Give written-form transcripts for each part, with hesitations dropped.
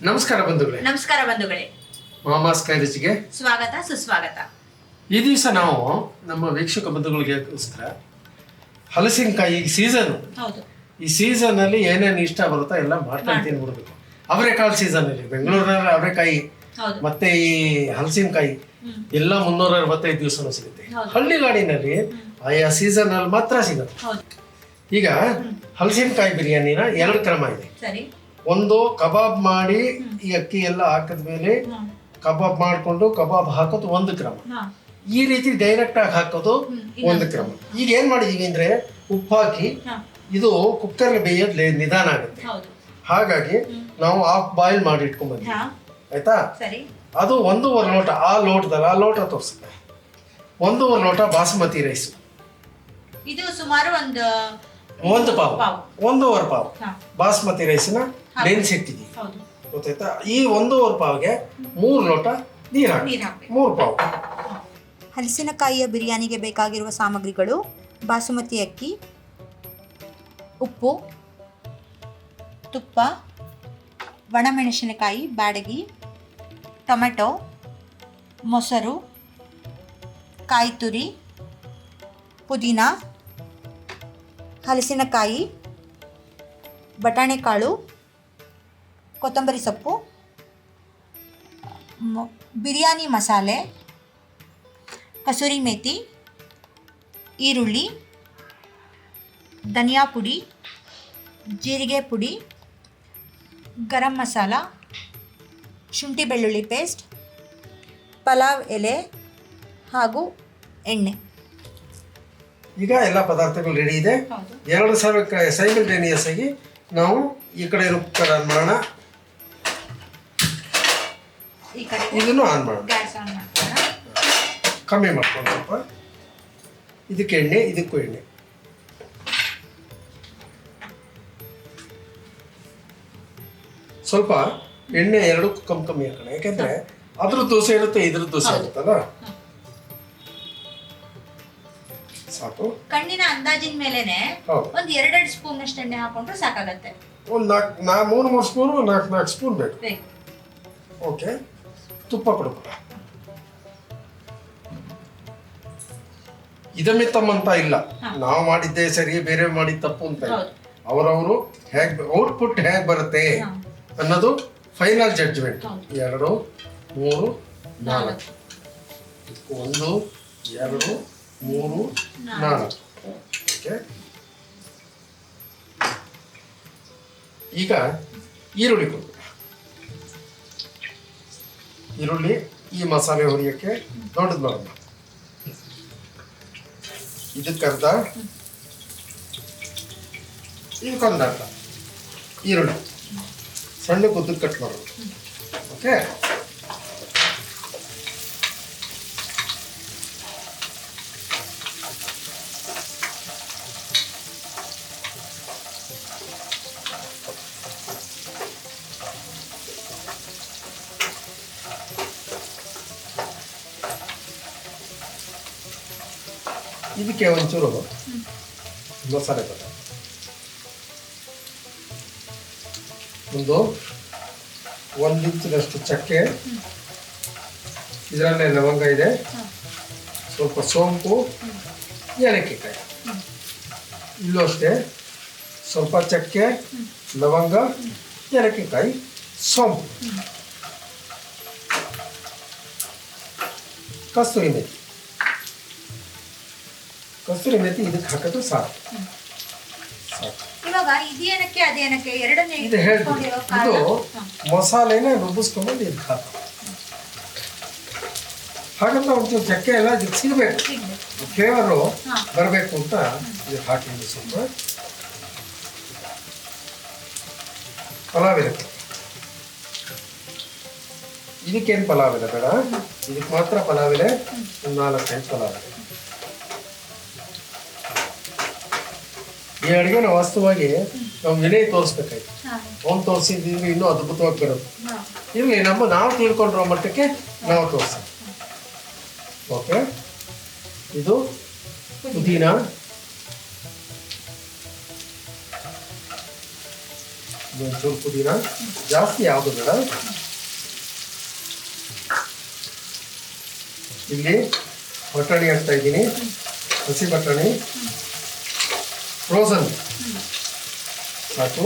ನಮಸ್ಕಾರ ಬಂಧುಗಳೇ. ನಮಸ್ಕಾರ ಬಂಧುಗಳೇ. ಮಾಮಾಸ್ ಕೈರುಚಿಗೆ ಸ್ವಾಗತ ಸುಸ್ವಾಗತ. ಈ ದಿವಸ ನಾವು ನಮ್ಮ ವೀಕ್ಷಕ ಬಂಧುಗಳಿಗೋಸ್ಕರ ಹಲಸಿನಕಾಯಿ ಸೀಸನ್. ಹೌದು. ಈ ಸೀಸನ್ ಅಲ್ಲಿ ಏನೇನು ಇಷ್ಟ ಬರುತ್ತೋ ಎಲ್ಲ ಮಾಡ್ಕೊಂಡು ತಿನ್ಬಿಡ್ಬೇಕು. ಅವರೆಕಾಳು ಸೀಸನ್ ಅಲ್ಲಿ ಬೆಂಗಳೂರಿನಲ್ಲಿ ಅವರೆಕಾಯಿ ಮತ್ತೆ ಈ ಹಲಸಿನಕಾಯಿ ಎಲ್ಲ 365 ದಿವಸನೂ ಸಿಗುತ್ತೆ. ಹಳ್ಳಿಗಾಡಿನಲ್ಲಿ ಆಯಾ ಸೀಸನ್ ಅಲ್ಲಿ ಮಾತ್ರ ಸಿಗುತ್ತೆ. ಈಗ ಹಲಸಿನಕಾಯಿ ಬಿರಿಯಾನಿನ 2 ಕ್ರಮ ಇದೆ. ಒಂದು ಕಬಾಬ್ ಮಾಡಿ ಈ ಅಕ್ಕಿ ಎಲ್ಲ ಹಾಕಿದ ಮೇಲೆ ಕಬಾಬ್ ಮಾಡಿಕೊಂಡು ಕಬಾಬ್ ಹಾಕೋದು ಒಂದು ಕ್ರಮ. ಈ ರೀತಿ ಡೈರೆಕ್ಟ್ ಆಗಿ ಹಾಕೋದು ಒಂದು ಕ್ರಮ. ಈಗ ಏನ್ ಮಾಡಿದೀವಿ ಅಂದ್ರೆ ಉಪ್ಪು ಹಾಕಿ ಇದು ಕುಕ್ಕರ್ ಬೇಯೋದು ನಿಧಾನ ಆಗುತ್ತೆ. ಹಾಗಾಗಿ ನಾವು ಹಾಫ್ ಬಾಯ್ಲ್ ಮಾಡಿ ಇಟ್ಕೊಂಡ್ಬಂದ್ವಿ. ಆಯ್ತಾ? ಅದು 1.5 ಲೋಟ, ಆ ಲೋಟ ತೋರಿಸುತ್ತೆ. 1.5 ಲೋಟ ಬಾಸುಮತಿ ರೈಸ್. ಇದು ಸುಮಾರು ಒಂದು ಪಾವ್ 1.5 ಪಾವ್ ಬಾಸ್ಮತಿ ರೈಸ್ನ ನೆನೆಸಿಟ್ಟಿದ್ದೀವಿ. ಗೊತ್ತಾಯ್ತಾ? ಈ 1.5 ಪಾವ್ಗೆ 3 ಲೋಟ ನೀರು ಹಾಕಿ 3 ಪಾವ್. ಹಲಸಿನಕಾಯಿಯ ಬಿರಿಯಾನಿಗೆ ಬೇಕಾಗಿರುವ ಸಾಮಗ್ರಿಗಳು: ಬಾಸುಮತಿ ಅಕ್ಕಿ, ಉಪ್ಪು, ತುಪ್ಪ, ಒಣಮೆಣಸಿನಕಾಯಿ ಬ್ಯಾಡಗಿ, ಟೊಮೆಟೊ, ಮೊಸರು, ಕಾಯಿ ತುರಿ, ಪುದೀನ, ಹಲಸಿನಕಾಯಿ, ಬಟಾಣೆಕಾಳು, ಕೊತ್ತಂಬರಿ ಸೊಪ್ಪು, ಬಿರಿಯಾನಿ ಮಸಾಲೆ, ಕಸೂರಿ ಮೇಥಿ, ಈರುಳ್ಳಿ, ಧನಿಯಾ ಪುಡಿ, ಜೀರಿಗೆ ಪುಡಿ, ಗರಂ ಮಸಾಲ, ಶುಂಠಿ ಬೆಳ್ಳುಳ್ಳಿ ಪೇಸ್ಟ್, ಪಲಾವ್ ಎಲೆ ಹಾಗೂ ಎಣ್ಣೆ. ಈಗ ಎಲ್ಲ ಪದಾರ್ಥಗಳು ರೆಡಿ ಇದೆ. 2 ಸಾವಿರ ಸೈಮಲ್ಟೇನಿಯಸ್ ಆಗಿ ನಾವು ಈ ಕಡೆ ಕುಕ್ಕರ್ ಆನ್ ಮಾಡೋಣ, ಇದನ್ನು ಆನ್ ಮಾಡೋಣ. ಕಮ್ಮಿ ಮಾಡ್ಕೊಂಡು ಸ್ವಲ್ಪ ಇದಕ್ಕೆ ಎಣ್ಣೆ, ಇದಕ್ಕೂ ಎಣ್ಣೆ. ಸ್ವಲ್ಪ ಎಣ್ಣೆ ಎರಡಕ್ಕೂ ಕಮ್ಮಿ ಹಾಕೋಣ. ಯಾಕೆಂದ್ರೆ ಅದ್ರ ದೋಸೆ ಇರುತ್ತೆ, ಇದ್ರ ದೋಸೆ ಇರುತ್ತಲ್ಲ. ಸಾಕು. ಕಣ್ಣಿನ ಅಂದಾಜಿನ ಮೇಲೆನೆ ಒಂದು 2 ಸ್ಪೂನ್ ಅಷ್ಟು ಎಣ್ಣೆ ಹಾಕೊಂಡ್ರೆ ಸಾಕಾಗತ್ತೆ. ಒಂದು 3 ಸ್ಪೂನ್ 4 ಸ್ಪೂನ್ ಬೇಕು. ಓಕೆ. ತುಪ್ಪ ಕೊಡ್ಬೇಕ. ಇದಮಿತ್ತಮ್ಮಂತ ಇಲ್ಲ, ನಾವು ಮಾಡಿದ್ದೆ ಸರಿ ಬೇರೆ ಮಾಡಿದ ತಪ್ಪು ಅಂತ ಇಲ್ಲ. ಅವರವರು ಹೇಗ್ ಔಟ್ಪುಟ್ ಹೇಗ್ ಬರುತ್ತೆ ಅನ್ನೋದು ಫೈನಲ್ ಜಡ್ಜ್ಮೆಂಟ್. 2 3 4 1 2 3 4. ಓಕೆ. ಈಗ ಈರುಳ್ಳಿ ಕೊಡ್ಬೇಕು. ಈರುಳ್ಳಿ ಈ ಮಸಾಲೆ ಹುರಿಯೋಕ್ಕೆ ದೊಡ್ಡದು ಮಾಡೋಣ. ಇದಕ್ಕರ್ಧ, ಇದಕ್ಕೊಂದರ್ಧ ಈರುಳ್ಳಿ ಸಣ್ಣ ಉದ್ದಕ್ಕೆ ಕಟ್ ಮಾಡೋದು. ಓಕೆ. ಇದಕ್ಕೆ ಒಂಚೂರು ಮಸಾಲೆ ಪದಾರ್ಥ, ಒಂದು ಇಂಚಿನಷ್ಟು ಚಕ್ಕೆ, ಇದರಲ್ಲೇ ಲವಂಗ ಇದೆ, ಸ್ವಲ್ಪ ಸೋಂಪು, ಏಲಕ್ಕಿಕಾಯಿ. ಇಲ್ಲೂ ಅಷ್ಟೇ ಸ್ವಲ್ಪ ಚಕ್ಕೆ, ಲವಂಗ, ಏಲಕ್ಕಿಕಾಯಿ, ಸೋಂಪು, ಕಸ್ತೂರಿ ಮೇಥಿ ಇದಕ್ಕೆ ಹಾಕಿದ್ರೆ ಸಾಕು. ಇವಾಗ ಇದೇನಕ್ಕೆ ಅದೇನಕ್ಕೆ ಎರಡನೇ ಇದು ಹೇಳ್ತೀವಿ. ಇದು ಮಸಾಲೆನ ರುಬ್ಬಿಸ್ಕೊಂಡ್ಬಂದು ಇದಕ್ಕೆ ಹಾಕ. ಹಾಗಂತ ಒಂಚೂರು ಚಕ್ಕೆ ಎಲ್ಲ ಇದಕ್ಕೆ ಸಿಗಬೇಕು, ಫ್ಲೇವರು ಬರಬೇಕು ಅಂತ ಇದಕ್ಕೆ ಹಾಕಿದ್ದು. ಸ್ವಲ್ಪ ಪಲಾವ್ ಎಲೆ. ಇದಕ್ಕೇನು ಪಲಾವ್ ಎಲೆ ಬೇಡ, ಇದಕ್ಕೆ ಮಾತ್ರ ಪಲಾವ್ ಎಲೆ. 4-5 ಪಲಾವ್ ಎಲೆ. ಈ ಅಡುಗೆನ ವಾಸ್ತವವಾಗಿ ನಾವು ವಿನಯ್ ತೋರಿಸ್ಬೇಕಾಯ್ತು. ಅವ್ನು ತೋರಿಸಿದ್ರೆ ಇನ್ನೂ ಅದ್ಭುತವಾಗಿ ಬರೋದು. ಇರಲಿ, ನಾವು ತಿಳ್ಕೊಂಡಿರೋ ಮಟ್ಟಕ್ಕೆ ನಾವು ತೋರಿಸ. ಓಕೆ. ಇದು ಪುದೀನ, ಒಂಚೂರು ಪುದೀನ, ಜಾಸ್ತಿ ಯಾವುದು ಬೇಡ. ಇಲ್ಲಿ ಬಟಾಣಿ ಹಾಕ್ತಾ ಇದ್ದೀನಿ, ಹಸಿ ಬಟಾಣಿ ಫ್ರೋಸನ್ ಸಾಕು.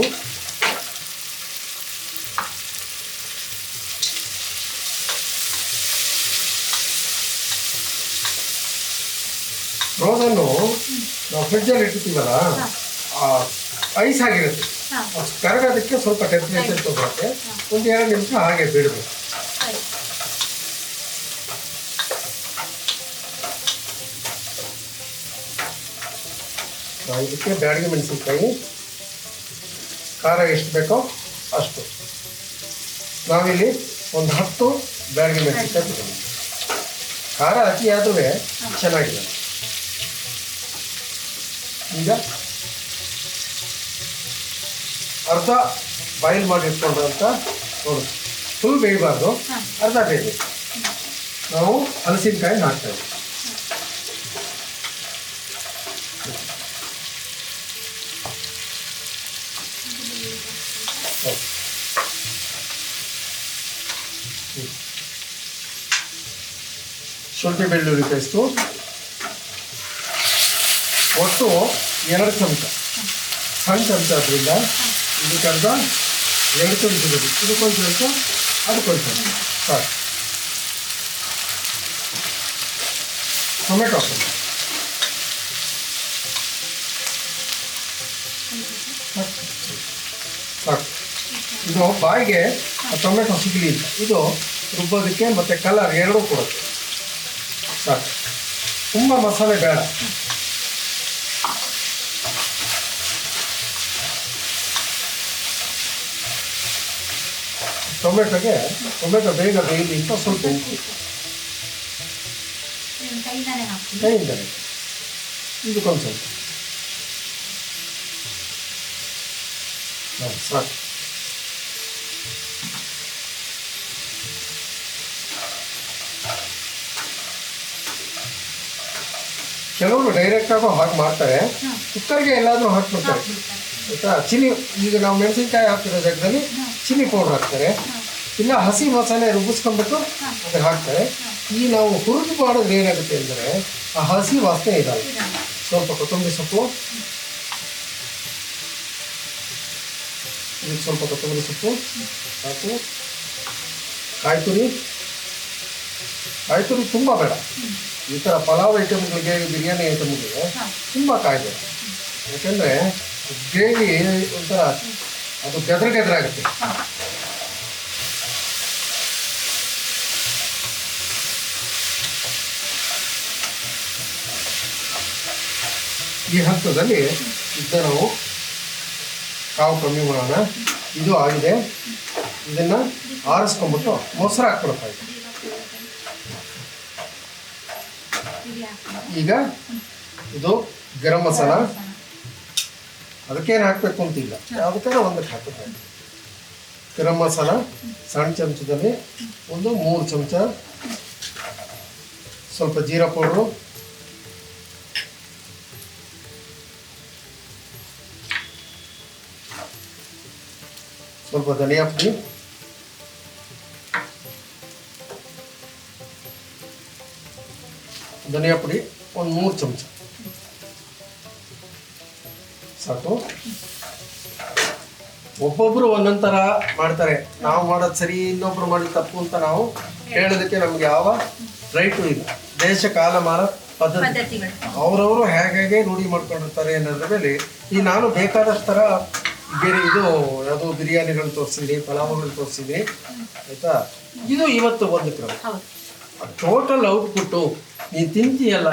ಫ್ರೋಸನ್ನು ನಾವು ಫ್ರಿಡ್ಜಲ್ಲಿ ಇಟ್ಟಿರ್ತೀವಲ್ಲ, ಐಸ್ ಆಗಿರುತ್ತೆ, ಕರಗೋದಕ್ಕೆ ಸ್ವಲ್ಪ ಟೆಂಪ್ರೇಚರ್ ತಗೊಳುತ್ತೆ. ಒಂದು 2 ನಿಮಿಷ ಹಾಗೆ ಬಿಡಬೇಕು. ಇದಕ್ಕೆ ಬ್ಯಾಡಗಿ ಮೆಣಸಿನ್ಕಾಯಿ, ಖಾರ ಎಷ್ಟು ಬೇಕೋ ಅಷ್ಟು. ನಾವಿಲ್ಲಿ ಒಂದು 10 ಬ್ಯಾಡಗಿ ಮೆಣಸಿನ್ಕಾಯಿ ತಗೊಂಡು, ಖಾರ ಅತಿ ಆದ್ರೂ ಚೆನ್ನಾಗಿದೆ. ಈಗ ಅರ್ಧ ಬಾಯ್ಲ್ ಮಾಡಿ ಇಟ್ಕೊಂಡ್ರಂತ ನೋಡಿ, ಫುಲ್ ಬೇಯಬಾರ್ದು, ಅರ್ಧ ಬೇಯಬೇಕು. ನಾವು ಹಲಸಿನಕಾಯಿ ಹಾಕ್ತಾ ಇದ್ದೀವಿ. ಶುಂಠಿ ಬೆಳ್ಳುಳ್ಳಿ ಪೇಸ್ಟು ಒಟ್ಟು 2 ಚಮಚ, ಸಣ್ಣ ಚಮಚ ಅದರಿಂದ ಇದಕ್ಕೆ ಅರ್ಧ 2 ಚಮಚ ಬೇಕು. ಇದಕ್ಕೊಂದು ಚಮಚ, ಅದಕ್ಕೊಂದು ಚಮಚ ಸಾಕು. ಟೊಮೆಟೊ ಸಾಕು. ಇದು ಬಾಯಿಗೆ ಟೊಮೆಟೊ ಸಿಗಲಿ ಅಂತ, ಇದು ರುಬ್ಬೋದಕ್ಕೆ ಮತ್ತು ಕಲರ್ ಎರಡೂ ಕೊಡುತ್ತೆ. ಸಾಕು, ತುಂಬ ಮಸಾಲೆ ಬೇಡ. ಟೊಮೆಟೊ ಬೇಗ ಬೇಯಲಿ ಅಂತ ಸ್ವಲ್ಪ ಉಪ್ಪು ಕೈಯಿಂದಲೇ, ಇದಕ್ಕೊಂದು ಸ್ವಲ್ಪ ಸಾಕು. ಕೆಲವರು ಡೈರೆಕ್ಟಾಗೂ ಹಾಕಿ ಮಾಡ್ತಾರೆ, ಕುಕ್ಕರ್ಗೆ ಎಲ್ಲಾದರೂ ಹಾಕ್ಬಿಡ್ತಾರೆ ಆಯಿತಾ. ಚಿಲ್ಲಿ, ಈಗ ನಾವು ಮೆಣಸಿನ್ಕಾಯಿ ಹಾಕ್ತಿರೋ ಜಾಗದಲ್ಲಿ ಚಿಲ್ಲಿ ಪೌಡ್ರ್ ಹಾಕ್ತಾರೆ, ಇಲ್ಲ ಹಸಿ ಮಸಾಲೆ ರುಬ್ಬಿಸ್ಕೊಂಡ್ಬಿಟ್ಟು ಅದಕ್ಕೆ ಹಾಕ್ತಾರೆ. ಈ ನಾವು ಹುರಿದು ಮಾಡೋದು ಏನಾಗುತ್ತೆ ಅಂದರೆ ಆ ಹಸಿ ವಾಸನೆ ಇರಲ್ಲ. ಸ್ವಲ್ಪ ಕೊತ್ತಂಬರಿ ಸೊಪ್ಪು, ಇದಕ್ಕೆ ಸ್ವಲ್ಪ ಕೊತ್ತಂಬರಿ ಸೊಪ್ಪು ಸಾಕು. ಕಾಯಿ ತುರಿ ತುಂಬ ಬೇಡ. ಈ ಥರ ಪಲಾವ್ ಐಟಮ್ಗಳಿಗೆ, ಬಿರಿಯಾನಿ ಐಟಮ್ಗಳಿಗೆ ತುಂಬ ಕಾಯಿ ಬೇಡ, ಯಾಕೆಂದರೆ ಗ್ರೇವಿ ಒಂಥರ ಅದು ಗೆದ್ರಾಗುತ್ತೆ. ಈ ಹಂತದಲ್ಲಿ ಇದ್ದ ನಾವು ಕಾವು ಕಮ್ಮಿ ಮಾಡೋಣ. ಇದು ಆಗಿದೆ, ಇದನ್ನು ಆರಿಸ್ಕೊಂಡ್ಬಿಟ್ಟು ಮೊಸರು ಹಾಕ್ಬಿಡ್ತಾ. ಈಗ ಇದು ಗರಂ ಮಸಾಲ, ಅದಕ್ಕೇನು ಹಾಕಬೇಕು ಅಂತಿಲ್ಲ, ಅದಕ್ಕೆ ಒಂದಕ್ಕೆ ಹಾಕಬೇಕು. ಗರಂ ಮಸಾಲ ಸಣ್ಣ ಚಮಚದಲ್ಲಿ ಒಂದು 3 ಚಮಚ, ಸ್ವಲ್ಪ ಜೀರಾ ಪೌಡ್ರು, ಸ್ವಲ್ಪ ಧನಿಯಾ ಪುಡಿ, ಒಂದು 3 ಚಮಚ ಸಾಕು. ಒಬ್ಬೊಬ್ಬರು ಒಂದೊಂದು ಥರ ಮಾಡ್ತಾರೆ, ನಾವು ಮಾಡೋದು ಸರಿ, ಇನ್ನೊಬ್ರು ಮಾಡಿದ ತಪ್ಪು ಅಂತ ನಾವು ಹೇಳೋದಕ್ಕೆ ನಮ್ಗೆ ಯಾವ ರೈಟು ಇಲ್ಲ. ದೇಶ ಕಾಲಮಾನ ಪದ್ಧತಿ ಅವರವರು ಹೇಗೆ ರೂಢಿ ಮಾಡ್ಕೊಂಡಿರ್ತಾರೆ ಅನ್ನೋದ್ರ ಮೇಲೆ ಈ ನಾನು ಬೇಕಾದಷ್ಟು ಥರ ಬೇರೆ ಇದು ಯಾವುದೋ ಬಿರಿಯಾನಿಗಳು ತೋರಿಸಿದ್ರಿ, ಪಲಾವ್ಗಳು ತೋರಿಸಿದ್ರಿ ಆಯಿತಾ. ಇದು ಇವತ್ತು ಒಂದು ಕ್ರಮ. ಟೋಟಲ್ ಔಟ್ಪುಟ್ಟು ನೀನು ತಿಂತೀಯಲ್ಲ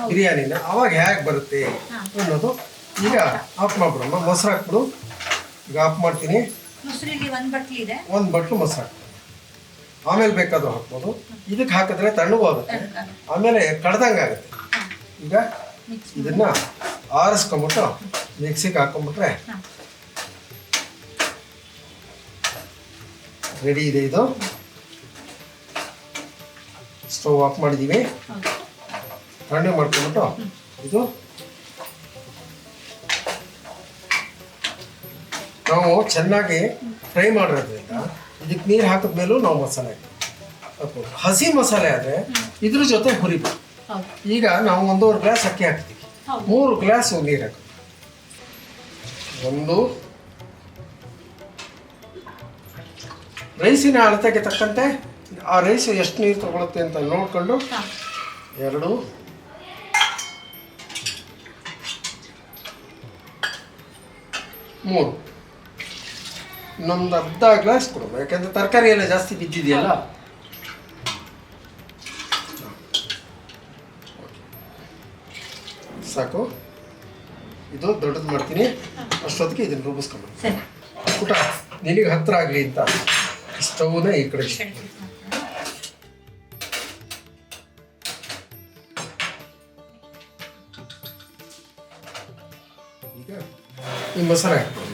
ಬಿರಿಯಾನಿನ, ಅವಾಗ ಹೇಗೆ ಬರುತ್ತೆ ಅನ್ನೋದು. ಈಗ ಆಫ್ ಮಾಡ್ಬಿಡಮ್ಮ, ಮೊಸರು ಹಾಕ್ಬಿಡು. ಈಗ ಆಫ್ ಮಾಡ್ತೀನಿ. ಒಂದು ಬಟ್ಲು ಮೊಸರು ಹಾಕ್ತೀನಿ, ಆಮೇಲೆ ಬೇಕಾದರೂ ಹಾಕ್ಬೋದು. ಇದಕ್ಕೆ ಹಾಕಿದ್ರೆ ತಣ್ಣಗಾಗುತ್ತೆ, ಆಮೇಲೆ ಕಡ್ದಂಗೆ ಆಗುತ್ತೆ. ಈಗ ಇದನ್ನು ಆರಿಸ್ಕೊಂಬಿಟ್ಟು ಮಿಕ್ಸಿಗೆ ಹಾಕೊಂಡ್ಬಿಟ್ರೆ ರೆಡಿ ಇದೆ. ಇದು ಸ್ಟವ್ ಆಫ್ ಮಾಡಿದ್ದೀವಿ, ತಣ್ಣಗೆ ಮಾಡ್ಕೊಂಡ್ಬಿಟ್ಟು ಇದು ನಾವು ಚೆನ್ನಾಗಿ ಫ್ರೈ ಮಾಡಿರೋದ್ರಿಂದ ಇದಕ್ಕೆ ನೀರು ಹಾಕಿದ್ಮೇಲೂ ನಾವು ಮಸಾಲೆ ಹಾಕ್ಬೋದು. ಹಸಿ ಮಸಾಲೆ ಆದರೆ ಇದ್ರ ಜೊತೆ ಹುರಿಬೇಕು. ಹೌದು ಈಗ ನಾವು 1.5 ಗ್ಲಾಸ್ ಅಕ್ಕಿ ಹಾಕ್ತೀವಿ, 3 ಗ್ಲಾಸ್ ನೀರು ಹಾಕೋದು. ಒಂದು ರೈಸಿನ ಅಳತೆಗೆ ತಕ್ಕಂತೆ ಆ ರೈಸ್ ಎಷ್ಟು ನೀರು ತಗೊಳುತ್ತೆ ಅಂತ ನೋಡಿಕೊಂಡು 2 3 ಇನ್ನೊಂದು ಅರ್ಧ ಗ್ಲಾಸ್ ಕೊಡಬೇಕು, ಯಾಕೆಂದರೆ ತರಕಾರಿ ಎಲ್ಲ ಜಾಸ್ತಿ ಬಿದ್ದಿದೆಯಲ್ಲ. ಸಾಕು, ಇದು ದೊಡ್ಡದು ಮಾಡ್ತೀನಿ. ಅಷ್ಟೊತ್ತಿಗೆ ಇದನ್ನು ರುಬ್ಬಿಸ್ಕೊಂಡು ಸರಿ. ಪುಟ ನಿನಗೆ ಹತ್ತಿರ ಆಗಲಿ ಅಂತ ಸ್ಟವ್ನ ಈ ಕಡೆ ಈಗ ಈ ಮಸಾಲೆ ಹಾಕ್ಬಿಡೋಣ.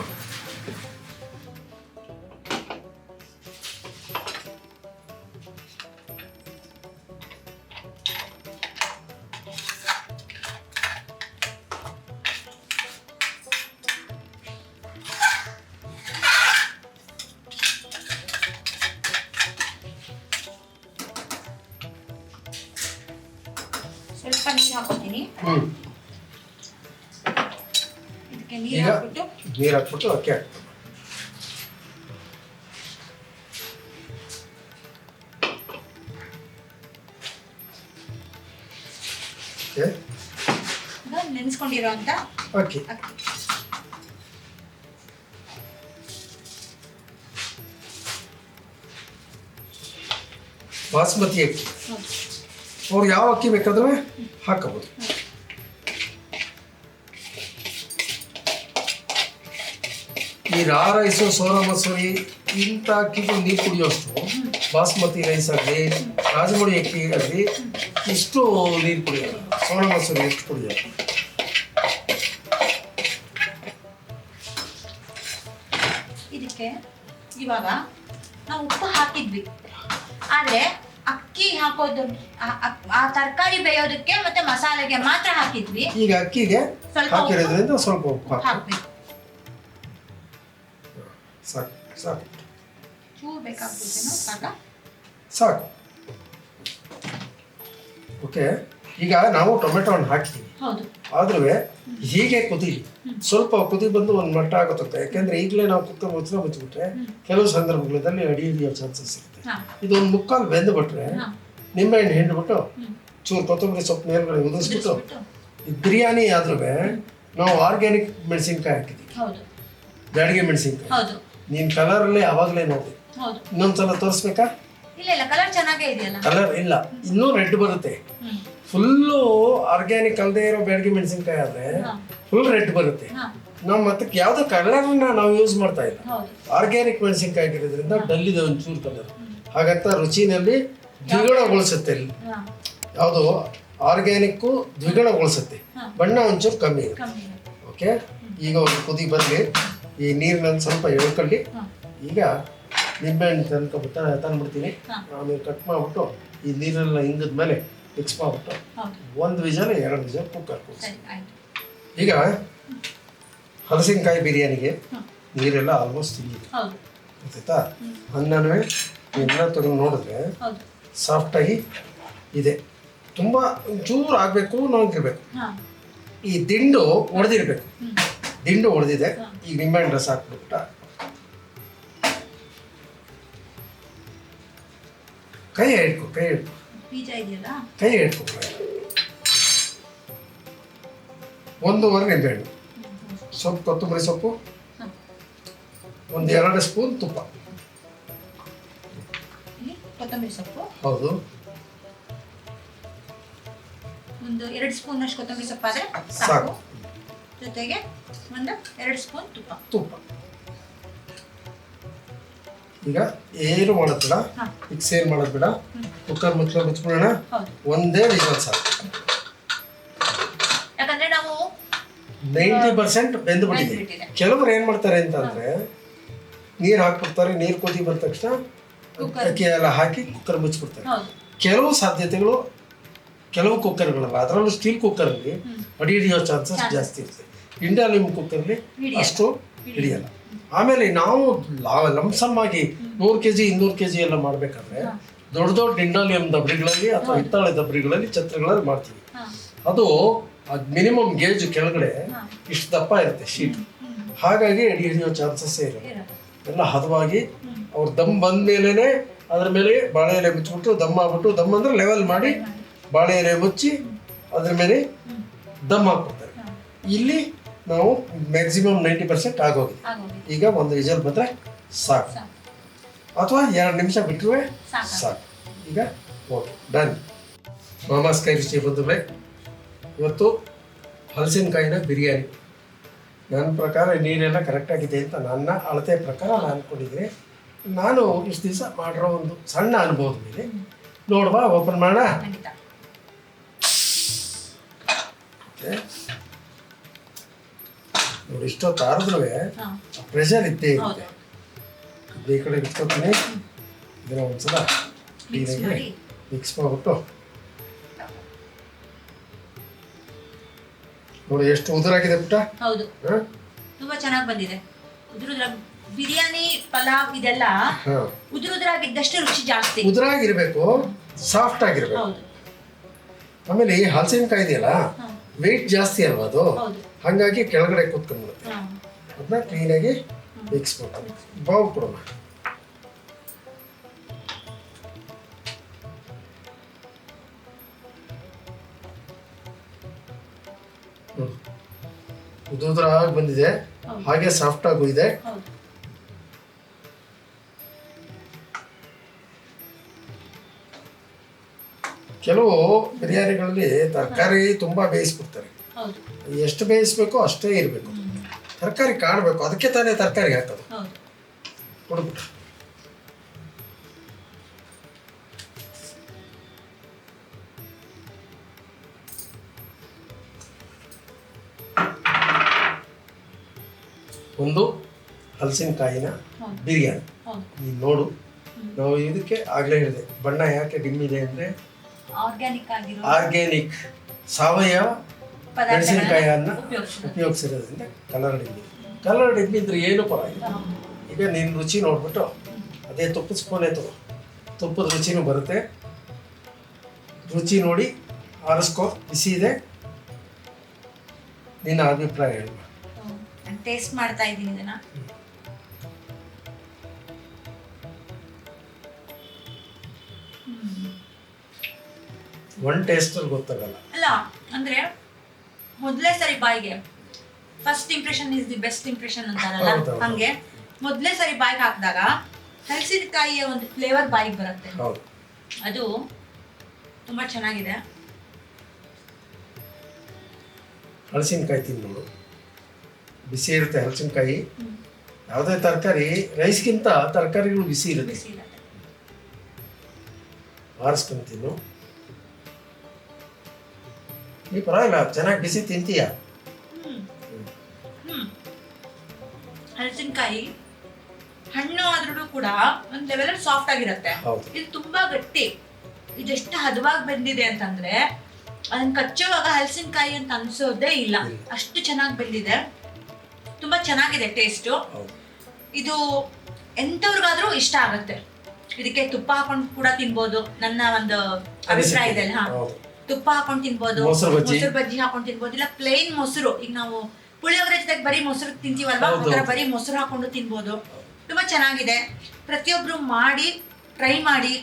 ಸ್ವಲ್ಪ ನೀರು ಹಾಕ್ತೀನಿ. ಇದಕ್ಕೆ ನೀರು ಈಗ ಹಾಕ್ಬಿಟ್ಟು ನೀರು ಹಾಕ್ಬಿಟ್ಟು ಅಕ್ಕಿ ಹಾಕ್ಬೇಕು. ನೆನೆಸ್ಕೊಂಡಿರೋ ಅಂತ ಅಕ್ಕಿ ಅಕ್ಕಿ. ಬಾಸ್ಮತಿ ಅಕ್ಕಿ ಹೌದು. ಅವ್ರು ಯಾವ ಅಕ್ಕಿ ಬೇಕಾದ್ರೆ ಹಾಕಬಹುದು. ಈ ರಾ ರೈಸು, ಸೋನಾ ಮಸೂರಿ ಇಂಥ ಅಕ್ಕಿಗೂ ನೀರು ಕುಡಿಯೋಷ್ಟು ಬಾಸ್ಮತಿ ರೈಸ್ ಆಗಲಿ, ರಾಜಮುಡಿ ಅಕ್ಕಿ ಆಗಲಿ ಇಷ್ಟು ನೀರು ಕುಡಿಯೋದು. ಸೋನಾ ಮಸೂರಿ ಎಷ್ಟು ಕುಡಿಯೋದು. ಇದಕ್ಕೆ ಇವಾಗ ನಾವು ಉಪ್ಪು ಹಾಕಿದ್ವಿ, ಆದ್ರೆ ಅಕ್ಕಿ ಹಾಕೋದು ಆ ತರಕಾರಿ ಬೇಯೋದಕ್ಕೆ ಮತ್ತೆ ಮಸಾಲೆಗೆ ಮಾತ್ರ ಹಾಕಿದ್ವಿ. ಈಗ ಅಕ್ಕಿಗೆ ಸ್ವಲ್ಪ ಹಾಕಿರೋದ್ರಿಂದ ಸ್ವಲ್ಪ ಉಪ್ಪು ಹಾಕಿ ಹಾಕ್ಬೇಕು. ಸಾಕು ಸಾಕು ಚೂರು ಬೇಕಾಗ್ತದೇನೋ ಸಾಕ. ಸಾಕು. ಓಕೆ, ಈಗ ನಾವು ಟೊಮೆಟೊವನ್ನು ಹಾಕ್ತೀವಿ, ಹೌದು ಆದ್ರೂ ಹೀಗೆ ಕುದೀಲಿ. ಸ್ವಲ್ಪ ಕುದಿ ಬಂದು ಒಂದು ಮಟ್ಟ ಆಗುತ್ತದೆ. ಯಾಕೆಂದ್ರೆ ಈಗಲೇ ನಾವು ಕುಕ್ಕರ್ ಮುಚ್ಚಿಬಿಟ್ರೆ ಕೆಲವು ಸಂದರ್ಭಗಳಲ್ಲಿ ಅಡಿ ಹಿಡಿಯೋ ಚಾನ್ಸಸ್ ಇರುತ್ತೆ. ಇದೊಂದು ಮುಕ್ಕಾಲು ಬೆಂದು ಬಿಟ್ರೆ ನಿಂಬೆಹಣ್ಣು ಹಿಂಡ್ಬಿಟ್ಟು ಚೂರು ಕೊತ್ತಂಬರಿ ಸೊಪ್ಪು ಮೇಲ್ಗಡೆ ಉದಿಸ್ಬಿಟ್ಟು, ಈ ಬಿರಿಯಾನಿ ಆದ್ರೂ ನಾವು ಆರ್ಗ್ಯಾನಿಕ್ ಮೆಣಸಿನ್ಕಾಯಿ ಹಾಕಿದ್ದೀವಿ, ಹೌದು ಬ್ಯಾಡಿಗೆ ಮೆಣಸಿನ್ಕಾಯಿ. ಹೌದು ನೀನು ಕಲರಲ್ಲೇ ಅವಾಗಲೇ ನೋಡಿ. ಹೌದು. ಇನ್ನೊಂದ್ಸಲ ತೋರಿಸ್ಬೇಕಾ? ಇಲ್ಲ ಇಲ್ಲ, ಕಲರ್ ಚೆನ್ನಾಗೇ ಇದೆಯಲ್ಲ. ಕಲರ್ ಇಲ್ಲ, ಇನ್ನೂ ರೆಡ್ ಬರುತ್ತೆ. ಫುಲ್ಲು ಆರ್ಗ್ಯಾನಿಕ್ ಅಲ್ಲದೆ ಇರೋ ಬ್ಯಾಡಗಿ ಮೆಣಸಿನ್ಕಾಯಿ ಆದ್ರೆ ಫುಲ್ ರೆಡ್ ಬರುತ್ತೆ. ನಾವು ಮತ್ತೆ ಯಾವುದೋ ಕಲರ್ನ ನಾವು ಯೂಸ್ ಮಾಡ್ತಾ ಇಲ್ಲ. ಆರ್ಗ್ಯಾನಿಕ್ ಮೆಣಸಿನ್ಕಾಯಿ ಆಗಿರೋದ್ರಿಂದ ಡಲ್ ಇದೆ ಒಂಚೂರು ಕಲರ್, ಹಾಗಂತ ರುಚಿನಲ್ಲಿ ದ್ವಿಗುಣಗೊಳಿಸುತ್ತೆ. ಯಾವುದು ಆರ್ಗ್ಯಾನಿಕ್ಕು ದ್ವಿಗುಣಗೊಳಿಸುತ್ತೆ, ಬಣ್ಣ ಒಂಚೂರು ಕಮ್ಮಿ ಇರುತ್ತೆ. ಓಕೆ, ಈಗ ಒಂದು ಕುದಿ ಬರಲಿ, ಈ ನೀರಿನ ಸ್ವಲ್ಪ ಎಳ್ಕೊಳ್ಳಿ. ಈಗ ನಿಂಬೆಹಣ್ಣು ತಂದ್ಬಿಡ್ತೀನಿ, ಆಮೇಲೆ ಕಟ್ ಮಾಡಿಬಿಟ್ಟು ಈ ನೀರೆಲ್ಲ ಹಿಂಗದ ಮೇಲೆ ಮಿಕ್ಸ್ ಮಾಡಿಬಿಟ್ಟು 1 ವಿಜಲ್ 2 ವಿಜಲ್ ಕುಕ್ಕರ್ ಕೂರಿಸಿ. ಈಗ ಹಲಸಿನಕಾಯಿ ಬಿರಿಯಾನಿಗೆ ನೀರೆಲ್ಲ ಆಲ್ಮೋಸ್ಟ್ ಹಿಂಗಿದೆ, ಗೊತ್ತಾಯ್ತಾ? ಅನ್ನನೂ ಎಲ್ಲ ತಗೊಂಡು ನೋಡಿದ್ರೆ ಸಾಫ್ಟಾಗಿ ಇದೆ. ತುಂಬ ಚೂರು ಆಗಬೇಕು, ನೋಗಿರ್ಬೇಕು. ಈ ದಿಂಡು ಒಡೆದಿರ್ಬೇಕು, ದಿಂಡು ಒಡೆದಿದೆ. ಈಗ ನಿಂಬೆಹಣ್ಣು ರಸ ಹಾಕ್ಬಿಟ್ಟು ಕೈ ಹಿಡ್ಕೊ, ಕೈ ಹಿಡ್ಕೊ, ಕೈ ಹಿಡ್ಕೊ. 1 ನಿಂಬೆಹಣ್ಣು, ಸ್ವಲ್ಪ ಕೊತ್ತಂಬರಿ ಸೊಪ್ಪು, 1-2 ಸ್ಪೂನ್ ತುಪ್ಪ. ಕೊತ್ತಂಬರಿ ಸೊಪ್ಪು, ಹೌದು, ಒಂದು 2 ಸ್ಪೂನ್ ಅಷ್ಟು ಕೊತ್ತಂಬರಿ ಸೊಪ್ಪು ಆದರೆ ಸಾಕು. ಸಾಕು. ಜೊತೆಗೆ 1-2 ಸ್ಪೂನ್ ತುಪ್ಪ. ಈಗ ಏನು ಮಾಡೋದು ಬೇಡ, ಮಿಕ್ಸ್ ಏನು ಮಾಡೋದು ಬೇಡ. ಕುಕ್ಕರ್ ಮುಚ್ಚಿಬಿಡೋಣ, ಒಂದೇ ವಿಷಲ್ ಸಾಕು. ಯಾಕಂದ್ರೆ ನಾವು 90% ಬೆಂದು ಬಿಟ್ಟಿದೆ. ಕೆಲವರು ಏನು ಮಾಡ್ತಾರೆ ಅಂತಂದ್ರೆ ನೀರು ಹಾಕ್ಬಿಡ್ತಾರೆ, ನೀರು ಕುದಿ ಬಂದ ತಕ್ಷಣ ಅಕ್ಕಿ ಎಲ್ಲ ಹಾಕಿ ಕುಕ್ಕರ್ ಮುಚ್ಚಿಬಿಡ್ತಾರೆ. ಕೆಲವು ಸಾಧ್ಯತೆಗಳು, ಕೆಲವು ಕುಕ್ಕರ್ಗಳಲ್ಲ, ಅದರಲ್ಲೂ ಸ್ಟೀಲ್ ಕುಕ್ಕರಲ್ಲಿ ಅಡಿ ಹಿಡಿಯೋ ಚಾನ್ಸಸ್ ಜಾಸ್ತಿ ಇರುತ್ತೆ. ಇಂಡಾಲಿಯಂ ಕುಕ್ಕರ್ಲಿ ಅಷ್ಟು ಹಿಡಿಯಲ್ಲ. ಆಮೇಲೆ ನಾವು ಲಂಸಮ್ ಆಗಿ 100 kg 200 kg ಎಲ್ಲ ಮಾಡಬೇಕಾದ್ರೆ ದೊಡ್ಡ ದೊಡ್ಡ ಡಿಂಡಾಲಿಯಂ ದಬ್ರಿಗಳಲ್ಲಿ ಅಥವಾ ಹಿತ್ತಾಳೆ ದಬ್ರಿಗಳಲ್ಲಿ ಛತ್ರಗಳಲ್ಲಿ ಮಾಡ್ತೀವಿ. ಅದು ಮಿನಿಮಮ್ ಗೇಜ್ ಕೆಳಗಡೆ ಇಷ್ಟು ದಪ್ಪ ಇರುತ್ತೆ ಶೀಟ್, ಹಾಗಾಗಿ ಎಡಿ ಹಿಡಿಯೋ ಚಾನ್ಸಸ್ಸೇ ಇರೋದು. ಎಲ್ಲ ಹದವಾಗಿ ಅವ್ರು ದಮ್ ಬಂದ ಮೇಲೇ ಅದ್ರ ಮೇಲೆ ಬಾಳೆ ಎಲೆ ಮುಚ್ಚಿಬಿಟ್ಟು ದಮ್ ಆಗ್ಬಿಟ್ಟು, ದಮ್ ಅಂದ್ರೆ ಲೆವೆಲ್ ಮಾಡಿ ಬಾಳೆ ಎಲೆ ಮುಚ್ಚಿ ಅದ್ರ ಮೇಲೆ ದಮ್ ಹಾಕ್ಬಿಡ್ತಾರೆ. ಇಲ್ಲಿ ನಾವು ಮ್ಯಾಕ್ಸಿಮಮ್ 90% ಆಗೋಗಿದೆ. ಈಗ ಒಂದು ವಿಜಲ್ ಬಂದರೆ ಸಾಕು, ಅಥವಾ 2 ನಿಮಿಷ ಬಿಟ್ಟರೆ ಸಾಕು. ಈಗ ಓಕೆ ಡನ್. ಮಾಮಾಸ್ ಕೈ ರುಚಿ ಬಂದರೆ ಇವತ್ತು ಹಲಸಿನಕಾಯಿನ ಬಿರಿಯಾನಿ. ನನ್ನ ಪ್ರಕಾರ ನೀರೆಲ್ಲ ಕರೆಕ್ಟಾಗಿದೆ ಅಂತ ನನ್ನ ಅಳತೆ ಪ್ರಕಾರ ನಾನು ಅಂದ್ಕೊಂಡಿದ್ದೀನಿ. ನಾನು ಇಷ್ಟು ದಿವಸ ಮಾಡಿರೋ ಒಂದು ಸಣ್ಣ ಅನುಭವದ ಮೇಲೆ ನೋಡುವ, ಓಪನ್ ಮಾಡೋಣ. ನೋಡಿ ಇಷ್ಟೊತ್ತು ಆರಿದ್ರೂ ಪ್ರೆಷರ್ ಇದ್ದೇ ಇರುತ್ತೆ. ಈ ಕಡೆ ಇಟ್ಕೊತೀನಿ, ಇದನ್ನ ಒಂದ್ಸಲ ಕ್ಲೀನಾಗಿ ಮಿಕ್ಸ್ ಮಾಡಿಬಿಟ್ಟು ನೋಡಿ ಎಷ್ಟು ಉದುರಾಗಿದೆ ಪುಟ್ಟ. ಹೌದು, ತುಂಬಾ ಚೆನ್ನಾಗಿ ಬಂದಿದೆ. ಬಿರಿಯಾನಿ ಪಲಾವ್ ಇದೆಲ್ಲ ಉದುರಾಗಿದ್ದಷ್ಟು ರುಚಿ ಜಾಸ್ತಿ. ಉದುರಾಗಿರ್ಬೇಕು, ಸಾಫ್ಟ್ ಆಗಿರ್ಬೇಕು. ಆಮೇಲೆ ಈ ಹಲಸಿನಕಾಯಿ ಇದೆಯಲ್ಲ ವೆಯ್ಟ್ ಜಾಸ್ತಿ ಅಲ್ವಾ ಅದು, ಹಾಗಾಗಿ ಕೆಳಗಡೆ ಕೂತ್ಕೊಂಡ್ಬಿಡುತ್ತೆ. ಅದನ್ನ ಕ್ಲೀನಾಗಿ ಮಿಕ್ಸ್ ಮಾಡ್ತೀನಿ. ಬಾವು ಕೊಡೋಣ. ಉದುರಾಗಿ ಬಂದಿದೆ, ಹಾಗೆ ಸಾಫ್ಟ್ ಆಗು ಇದೆ. ಕೆಲವು ಬಿರಿಯಾನಿಗಳಲ್ಲಿ ತರಕಾರಿ ತುಂಬಾ ಬೇಯಿಸ್ಬಿಡ್ತಾರೆ. ಎಷ್ಟು ಬೇಯಿಸ್ಬೇಕು ಅಷ್ಟೇ ಇರಬೇಕು, ತರಕಾರಿ ಕಾಣಬೇಕು, ಅದಕ್ಕೆ ತಾನೇ ತರಕಾರಿ ಹಾಕೋದು. ಕೊಡ್ಬಿಟ್ಟು ಒಂದು ಹಲಸಿನಕಾಯಿನ ಬಿರಿಯಾನಿ. ನೀನು ನೋಡು, ನಾವು ಇದಕ್ಕೆ ಆಗಲೇ ಹೇಳಿದೆ ಬಣ್ಣ ಯಾಕೆ ಡಿಮ್ಮಿದೆ ಅಂದರೆ ಆರ್ಗ್ಯಾನಿಕ್ ಸಾವಯವ ಮೆಣಸಿನಕಾಯಿಯನ್ನ ಉಪಯೋಗಿಸಿರೋದ್ರಿಂದ ಕಲರ್ ಡಿಮ್ಮಿ. ಕಲರ್ ಡಿಮ್ಮಿ ಇದ್ರೆ ಏನು ಪರವಾಗಿಲ್ಲ. ಈಗ ನಿನ್ನ ರುಚಿ ನೋಡ್ಬಿಟ್ಟು ಅದೇ ತುಪ್ಪದ ಸ್ಪೂನೇ ತಗೋ, ತುಪ್ಪದ ರುಚಿನೂ ಬರುತ್ತೆ. ರುಚಿ ನೋಡಿ ಆರಿಸ್ಕೋ, ಬಿಸಿ ಇದೆ. ನಿನ್ನ ಅಭಿಪ್ರಾಯ ಹೇಳು. ಟೇಸ್ಟ್ ಮಾಡ್ತಾ ಇದ್ದೀನಿ ಇದನ್ನ. ಒನ್ ಟೇಸ್ಟ್ ಗೊತ್ತಾಗಲ್ಲ ಅಲ್ಲ ಅಂದ್ರೆ ಮೊದಲೇ ಸರಿ ಬಾಯಿಗೆ first impression is the best impression ಅಂತಾರಲ್ಲ, ಹಂಗೆ ಮೊದಲೇ ಸರಿ ಬಾಯಿಗೆ ಹಾಕಿದಾಗ ಹಲಸಿನಕಾಯಿಯ ಒಂದು ಫ್ಲೇವರ್ ಬಾಯಿಗೆ ಬರುತ್ತೆ. ಅದು ತುಂಬಾ ಚೆನ್ನಾಗಿದೆ. ಹಲಸಿನಕಾಯಿ ತಿಂದು ನೋಡು, ಬಿಸಿ ಇರುತ್ತೆ ಹಲಸಿನಕಾಯಿ. ಯಾವುದೇ ತರಕಾರಿ ರೈಸ್ಗಿಂತ ತರಕಾರಿಗಳು ಬಿಸಿ ಇರುತ್ತೆ. ಆರಿಸ್ಕೊಂಡು ತಿನ್ನು. ನೀ ಪರವಾಗಿಲ್ಲ, ಚೆನ್ನಾಗಿ ಬಿಸಿ ತಿಂತೀಯ. ಹಲಸಿನಕಾಯಿ ಹಣ್ಣು ಆದ್ರೂ ಕೂಡ ಒಂದ್ ಲೆವೆಲ್ ಸಾಫ್ಟ್ ಆಗಿರುತ್ತೆ. ಇದು ತುಂಬಾ ಗಟ್ಟಿ. ಇದೆಷ್ಟು ಹದವಾಗಿ ಬಂದಿದೆ ಅಂತಂದ್ರೆ ಅದನ್ನ ಕಚ್ಚುವಾಗ ಹಲಸಿನಕಾಯಿ ಅಂತ ಅನ್ಸೋದೇ ಇಲ್ಲ, ಅಷ್ಟು ಚೆನ್ನಾಗಿ ಬಂದಿದೆ. ತುಂಬಾ ಚೆನ್ನಾಗಿದೆ ಟೇಸ್ಟು. ಇದು ಎಂತವ್ರಿಗಾದ್ರೂ ಇಷ್ಟ ಆಗುತ್ತೆ. ಇದಕ್ಕೆ ತುಪ್ಪ ಹಾಕೊಂಡು ಕೂಡ ತಿನ್ಬೋದು ನನ್ನ ಒಂದು ಅಭಿಪ್ರಾಯದಲ್ಲಿ. ತುಪ್ಪ ಹಾಕೊಂಡು ತಿನ್ಬೋದು, ಮೊಸರು ಬಜ್ಜಿ ಹಾಕೊಂಡು ತಿನ್ಬೋದು, ಇಲ್ಲ ಪ್ಲೇನ್ ಮೊಸರು. ಈಗ ನಾವು ಪುಳಿಯೋಗರೆ ಜೊತೆಗೆ ಬರೀ ಮೊಸರು ತಿಂತೀವಲ್ವಾ, ಬರೀ ಮೊಸರು ಹಾಕೊಂಡು ತಿನ್ಬೋದು. ತುಂಬಾ ಚೆನ್ನಾಗಿದೆ. ಪ್ರತಿಯೊಬ್ರು ಮಾಡಿ ಟ್ರೈ ಮಾಡಿ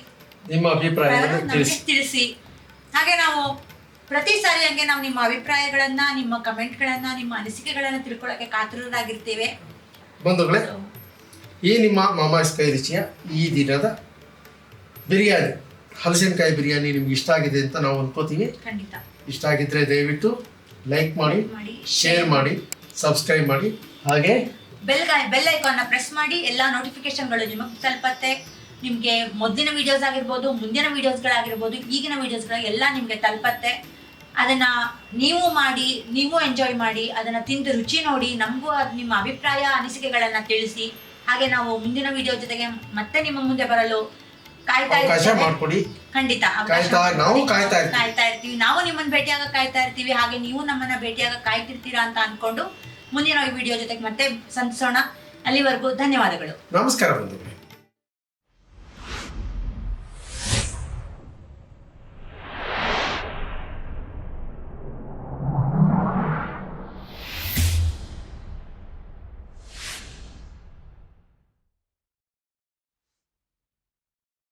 ನಿಮ್ಮ ಅಭಿಪ್ರಾಯವನ್ನು ತಿಳಿಸಿ. ಹಾಗೆ ನಾವು ಪ್ರತಿ ಸಾರಿ ಹಂಗೆ ನಾವು ನಿಮ್ಮ ಅಭಿಪ್ರಾಯಗಳನ್ನ, ನಿಮ್ಮ ಕಮೆಂಟ್ಗಳನ್ನ, ನಿಮ್ಮ ಅನಿಸಿಕೆಗಳನ್ನ ತಿಳ್ಕೊಳ್ಳೋಕೆ ಕಾತುರರಾಗಿರ್ತೇವೆ. ಬಂಧುಗಳೇ, ಈ ನಿಮ್ಮ ಮಾಮಾಸ್ ಕೈ ರುಚಿಯ ಈ ದಿನದ ಬಿರಿಯಾನಿ, ಹಲಸಿನಕಾಯಿ ಬಿರಿಯಾನಿ ನಿಮ್ಗೆ ಇಷ್ಟ ಆಗಿದೆ ಅಂತ ನಾವು ಅನ್ಕೋತೀವಿ. ಖಂಡಿತ ಇಷ್ಟ ಆಗಿದ್ರೆ ದಯವಿಟ್ಟು ಲೈಕ್ ಮಾಡಿ, ಶೇರ್ ಮಾಡಿ, ಸಬ್ಸ್ಕ್ರೈಬ್ ಮಾಡಿ, ಹಾಗೆ ಬೆಲ್ ಐಕಾನ್ನ ಪ್ರೆಸ್ ಮಾಡಿ. ಎಲ್ಲ ನೋಟಿಫಿಕೇಶನ್ಗಳು ನಿಮಗೆ ತಲುಪತ್ತೆ. ನಿಮಗೆ ಮೊದಲಿನ ವಿಡಿಯೋಸ್ ಆಗಿರ್ಬೋದು, ಮುಂದಿನ ವಿಡಿಯೋಸ್ಗಳಾಗಿರ್ಬೋದು, ಈಗಿನ ವಿಡಿಯೋಸ್ಗಳು ಎಲ್ಲ ನಿಮಗೆ ತಲುಪತ್ತೆ. ಅದನ್ನ ನೀವು ಮಾಡಿ, ನೀವು ಎಂಜಾಯ್ ಮಾಡಿ, ಅದನ್ನ ತಿಂದು ರುಚಿ ನೋಡಿ, ನಮಗೂ ನಿಮ್ಮ ಅಭಿಪ್ರಾಯ ಅನಿಸಿಕೆಗಳನ್ನ ತಿಳಿಸಿ. ಹಾಗೆ ನಾವು ಮುಂದಿನ ವಿಡಿಯೋ ಜೊತೆಗೆ ಮತ್ತೆ ನಿಮ್ಮ ಮುಂದೆ ಬರಲು ಕಾಯ್ತಾ ಇರ್ತೀವಿ. ಖಂಡಿತ ಕಾಯ್ತಾ ಇರ್ತೀವಿ. ನಾವು ನಿಮ್ಮನ್ನ ಭೇಟಿಯಾಗ ಕಾಯ್ತಾ ಇರ್ತೀವಿ, ಹಾಗೆ ನೀವು ನಮ್ಮನ್ನ ಭೇಟಿಯಾಗ ಕಾಯ್ತಿರ್ತೀರಾ ಅಂತ ಅನ್ಕೊಂಡು ಮುಂದಿನ ವಿಡಿಯೋ ಜೊತೆಗೆ ಮತ್ತೆ ಸಂತಿಸೋಣ. ಅಲ್ಲಿವರೆಗೂ ಧನ್ಯವಾದಗಳು. ನಮಸ್ಕಾರ ಬಂಧುಗಳೇ.